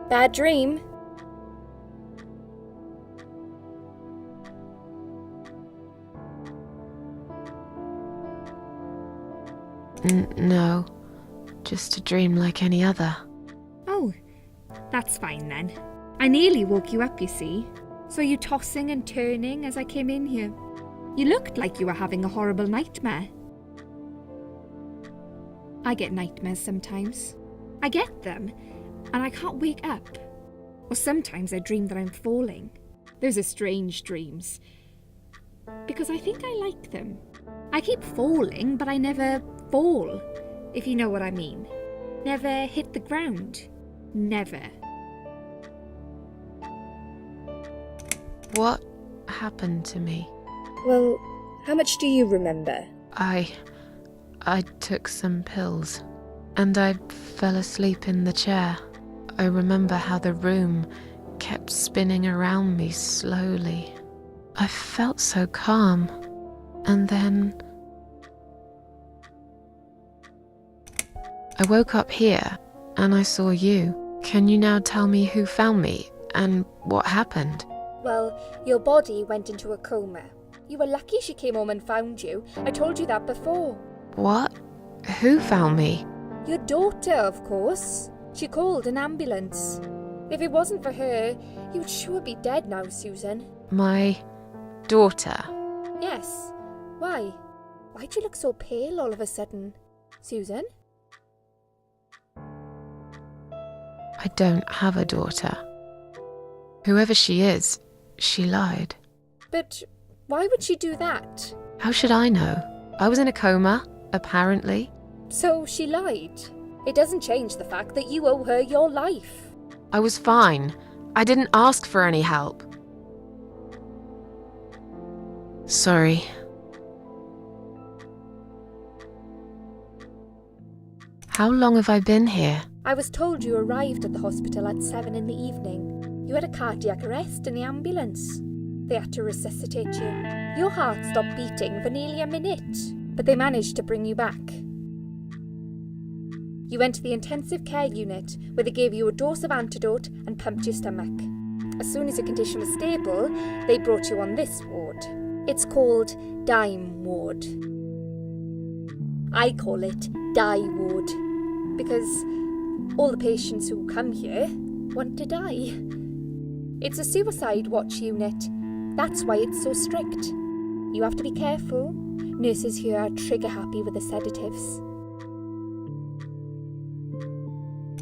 Bad dream? No, just a dream like any other. Oh, that's fine then. I nearly woke you up, you see. Saw you tossing and turning as I came in here. You looked like you were having a horrible nightmare. I get nightmares sometimes. I get them, and I can't wake up. Or sometimes I dream that I'm falling. Those are strange dreams. Because I think I like them. I keep falling, but I never fall, if you know what I mean. Never hit the ground. Never. What happened to me? Well, how much do you remember? I took some pills, and I fell asleep in the chair. I remember how the room kept spinning around me slowly. I felt so calm, and then I woke up here, and I saw you. Can you now tell me who found me, and what happened? Well, your body went into a coma. You were lucky she came home and found you. I told you that before. What? Who found me? Your daughter, of course. She called an ambulance. If it wasn't for her, you would sure be dead now, Susan. My daughter. Yes. Why? Why'd you look so pale all of a sudden? Susan? I don't have a daughter. Whoever she is, she lied. But why would she do that? How should I know? I was in a coma, apparently. So she lied. It doesn't change the fact that you owe her your life. I was fine. I didn't ask for any help. Sorry. How long have I been here? I was told you arrived at the hospital at 7 in the evening. You had a cardiac arrest in the ambulance. They had to resuscitate you. Your heart stopped beating for nearly a minute, but they managed to bring you back. You went to the intensive care unit, where they gave you a dose of antidote and pumped your stomach. As soon as your condition was stable, they brought you on this ward. It's called Dime Ward. I call it Die Ward, because all the patients who come here want to die. It's a suicide watch unit. That's why it's so strict. You have to be careful. Nurses here are trigger happy with the sedatives.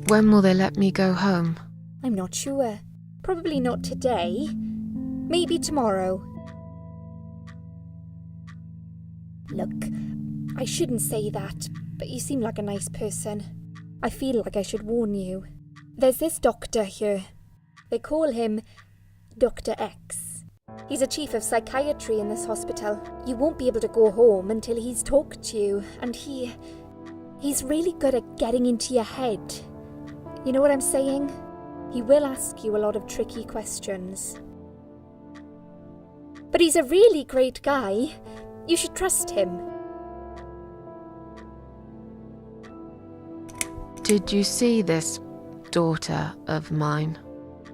When will they let me go home? I'm not sure. Probably not today. Maybe tomorrow. Look, I shouldn't say that, but you seem like a nice person. I feel like I should warn you. There's this doctor here. They call him Dr. X. He's a chief of psychiatry in this hospital. You won't be able to go home until he's talked to you, and he's really good at getting into your head. You know what I'm saying? He will ask you a lot of tricky questions. But he's a really great guy. You should trust him. Did you see this daughter of mine?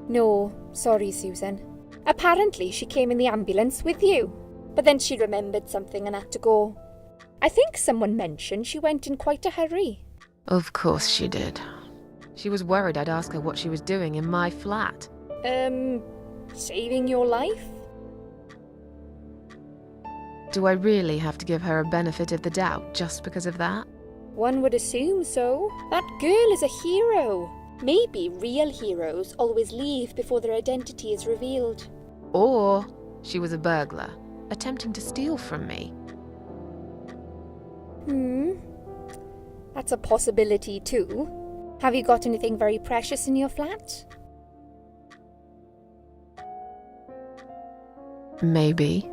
No, sorry, Susan. Apparently she came in the ambulance with you, but then she remembered something and had to go. I think someone mentioned she went in quite a hurry. Of course she did. She was worried I'd ask her what she was doing in my flat. Saving your life? Do I really have to give her a benefit of the doubt just because of that? One would assume so. That girl is a hero. Maybe real heroes always leave before their identity is revealed. Or she was a burglar, attempting to steal from me. That's a possibility too. Have you got anything very precious in your flat? Maybe.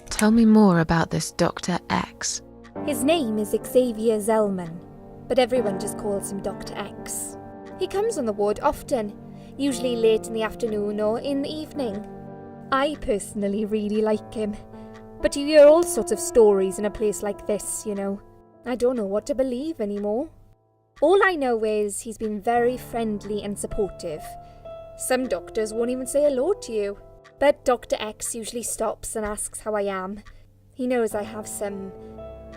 Tell me more about this Dr. X. His name is Xavier Zellman, but everyone just calls him Dr. X. He comes on the ward often, usually late in the afternoon or in the evening. I personally really like him, But you hear all sorts of stories in a place like this, you know. I don't know what to believe anymore. All I know is he's been very friendly and supportive. Some doctors won't even say hello to you. But Dr. X usually stops and asks how I am. He knows I have some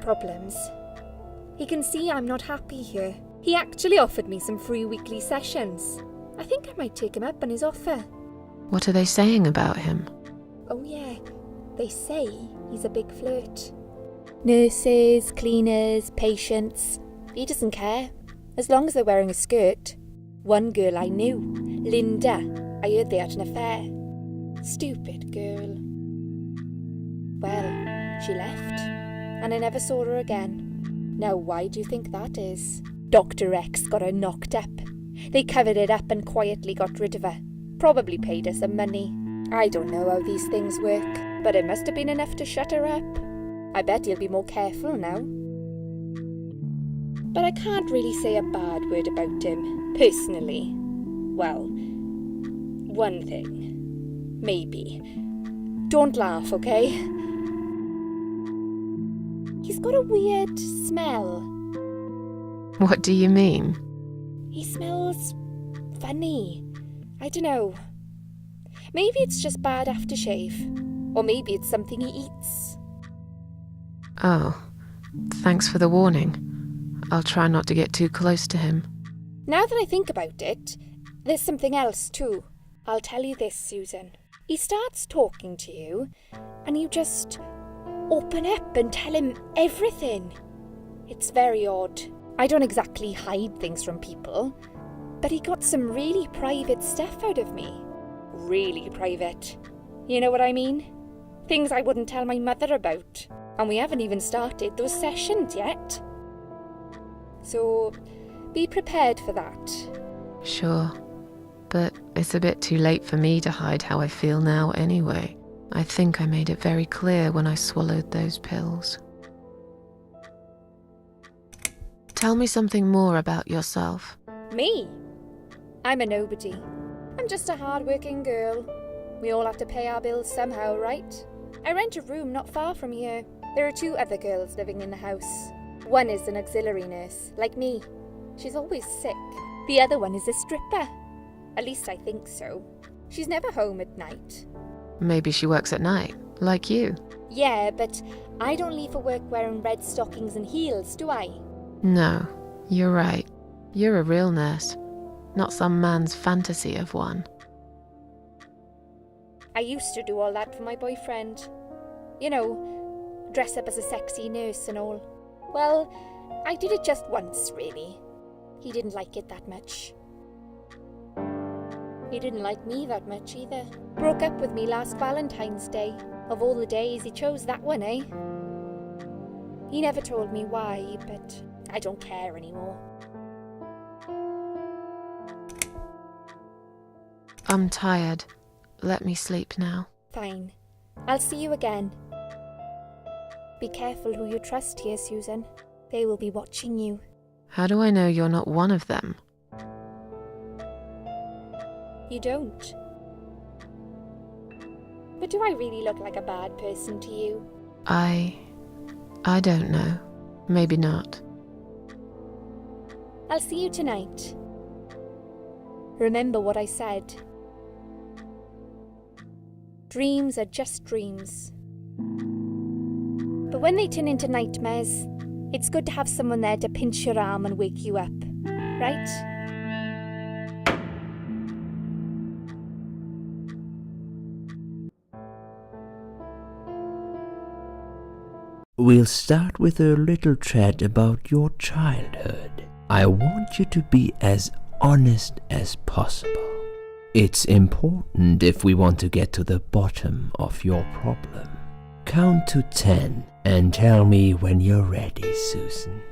problems. He can see I'm not happy here. He actually offered me some free weekly sessions. I think I might take him up on his offer. What are they saying about him? Oh yeah, they say he's a big flirt. Nurses, cleaners, patients. He doesn't care, as long as they're wearing a skirt. One girl I knew, Linda, I heard they had an affair. Stupid girl. Well, she left, and I never saw her again. Now why do you think that is? Dr. X got her knocked up. They covered it up and quietly got rid of her. Probably paid her some money. I don't know how these things work, but it must have been enough to shut her up. I bet he'll be more careful now. But I can't really say a bad word about him, personally. Well, one thing. Maybe. Don't laugh, okay? He's got a weird smell. What do you mean? He smells funny. I don't know. Maybe it's just bad aftershave. Or maybe it's something he eats. Oh, thanks for the warning. I'll try not to get too close to him. Now that I think about it, there's something else too. I'll tell you this, Susan. He starts talking to you, and you just open up and tell him everything. It's very odd. I don't exactly hide things from people, but he got some really private stuff out of me. Really private. You know what I mean? Things I wouldn't tell my mother about. And we haven't even started those sessions yet. So, be prepared for that. Sure, but it's a bit too late for me to hide how I feel now anyway. I think I made it very clear when I swallowed those pills. Tell me something more about yourself. Me? I'm a nobody. I'm just a hard-working girl. We all have to pay our bills somehow, right? I rent a room not far from here. There are 2 other girls living in the house. One is an auxiliary nurse, like me. She's always sick. The other one is a stripper. At least I think so. She's never home at night. Maybe she works at night, like you. Yeah, but I don't leave for work wearing red stockings and heels, do I? No, you're right. You're a real nurse, not some man's fantasy of one. I used to do all that for my boyfriend. You know, dress up as a sexy nurse and all. Well, I did it just once, really. He didn't like it that much. He didn't like me that much either. Broke up with me last Valentine's Day. Of all the days, he chose that one, eh? He never told me why, but I don't care anymore. I'm tired. Let me sleep now. Fine. I'll see you again. Be careful who you trust here, Susan. They will be watching you. How do I know you're not one of them? You don't. But do I really look like a bad person to you? I don't know. Maybe not. I'll see you tonight. Remember what I said. Dreams are just dreams. But when they turn into nightmares, it's good to have someone there to pinch your arm and wake you up, right? We'll start with a little chat about your childhood. I want you to be as honest as possible. It's important if we want to get to the bottom of your problem. Count to 10 and tell me when you're ready, Susan.